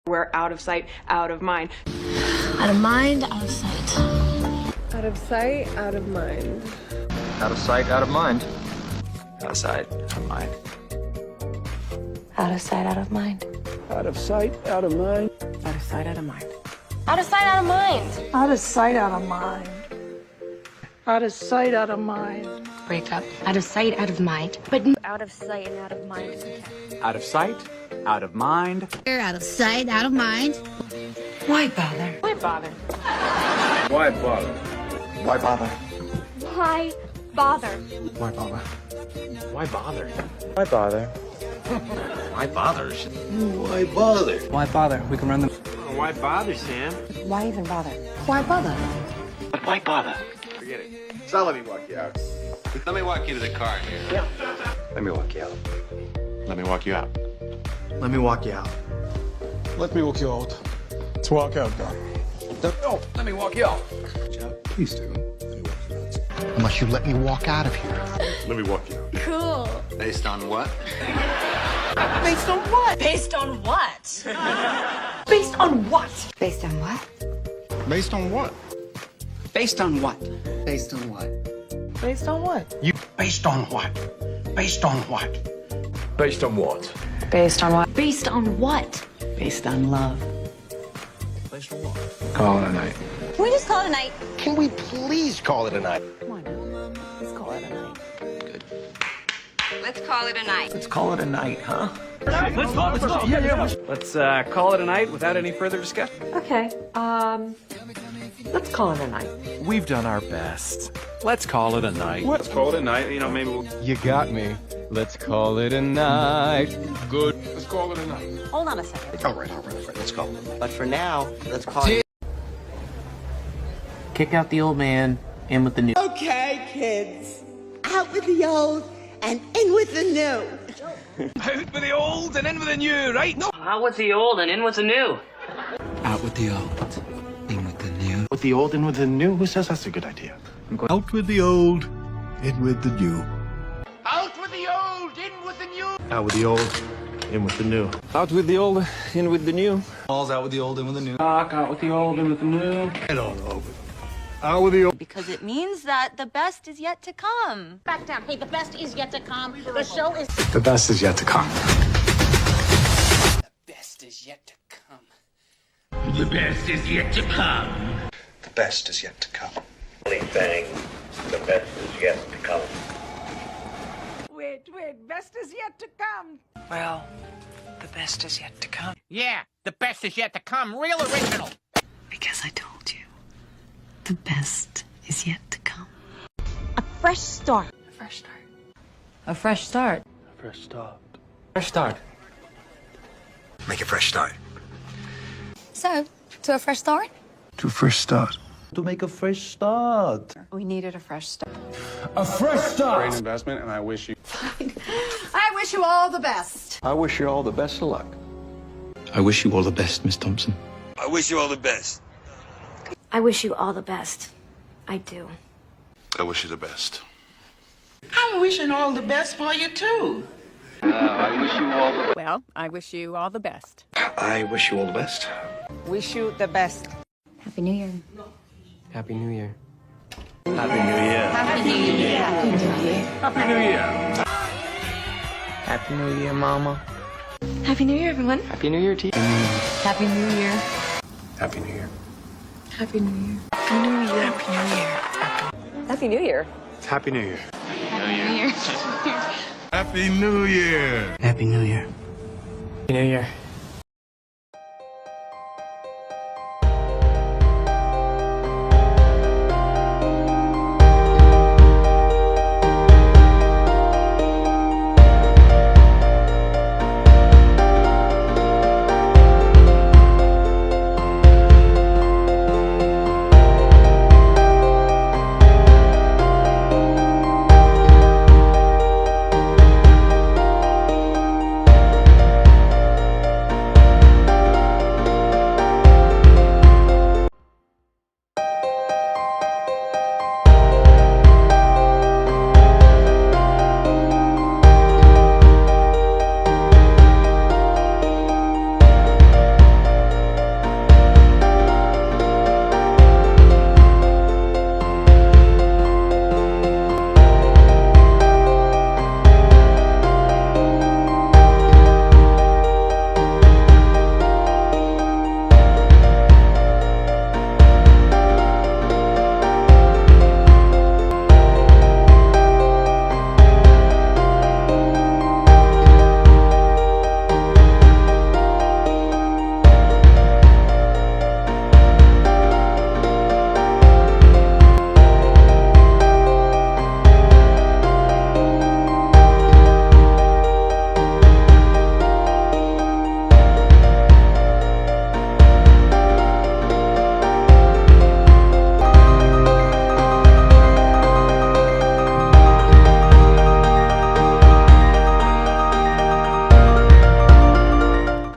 We're out of sight, out of mind. Out of mind, out of sight. Out of sight, out of mind. Out of sight, out of mind. Out of sight, out of mind. Out of sight, out of mind. Out of sight, out of mind. Out of sight, out of mind. Out of sight, out of mind. Out of sight, out of mind. Out of sight, out of mind. Break up. Out of sight, out of mind. But Out of sight and out of mind. Out of sight, out of mind. You're out of sight, out of mind. why bother? Why bother? Why bother? Why bother? Why bother? Why bother? Why bother? Why bother? Why bother? Why bother? Why bother? We can run them. Why bother, Sam? Why even bother? Why bother? Why bother? Forget it. So let me walk you out. Let me walk you to the car here. Yeah. Let me walk you out. Let me walk you out. Let me walk you out. Let me walk you out. Let's walk out, Doc. No, let me walk you out. Please do. Unless you let me walk out of here. Let me walk you out. Cool. Based on what? Based on what? Based on what? Based on what? Based on what? Based on what? Based on what? Based on what? Based on what? You. Based on what? Based on what? Based on what? Based on what? Based on what? Based on love. Based on what? Call it a night. Can we just call it a night? Can we please call it a night? Come on now. Let's call it a night. Let's call it a night. Let's call it a night, huh? Let's call it a night without any further discussion. Okay, let's call it a night. We've done our best. Let's call it a night. Let's call it a night. You know, maybe we'll... You got me. Let's call it a night. Good. Let's call it a night. Hold on a second. All right. Let's go. But for now, let's call it. Kick out the old man, in with the new. Okay, kids. Out with the old and in with the new. Out with the old and in with the new, right? No. Out with the old and in with the new. Out with the old, in with the new. With the old and with the new? Who says that's a good idea? Out with the old, in with the new. Out with the old, in with the new. Out with the old, in with the new. Out with the old, in with the new. All's out with the old, in with the new. Out with the old, in with the new. I don't know. Out with the old. Because it means that the best is yet to come. Back down. Hey, the best is yet to come. The show is... The best is yet to come. The best is yet to come. The best is yet to come. The best is yet to come. Bang. The best is yet to come. Wait, best is yet to come. Well, the best is yet to come. Yeah, the best is yet to come. Real original. Because I told you. The best is yet to come. A fresh start. A fresh start. A fresh start. Fresh start. Fresh start. Make a fresh start. So, to a fresh start? To first start. To make a fresh start. We needed a fresh start. A fresh start. Great investment, and I wish you... I wish you all the best. I wish you all the best of luck. I wish you all the best, Miss Thompson. I wish you all the best. I wish you all the best. I do. I wish you the best. I'm wishing all the best for you, too. I wish you all the... Well, I wish you all the best. I wish you all the best. Wish you the best. Happy New Year. Happy New Year. Happy New Year. Happy New Year. Happy New Year. Happy New Year. Happy New Year, Mama. Happy New Year, everyone. Happy New Year to you. Happy New Year. Happy New Year. Happy New Year. Happy New Year. Happy New Year. Happy New Year. Happy New Year. Happy New Year. Happy New Year. Happy New Year.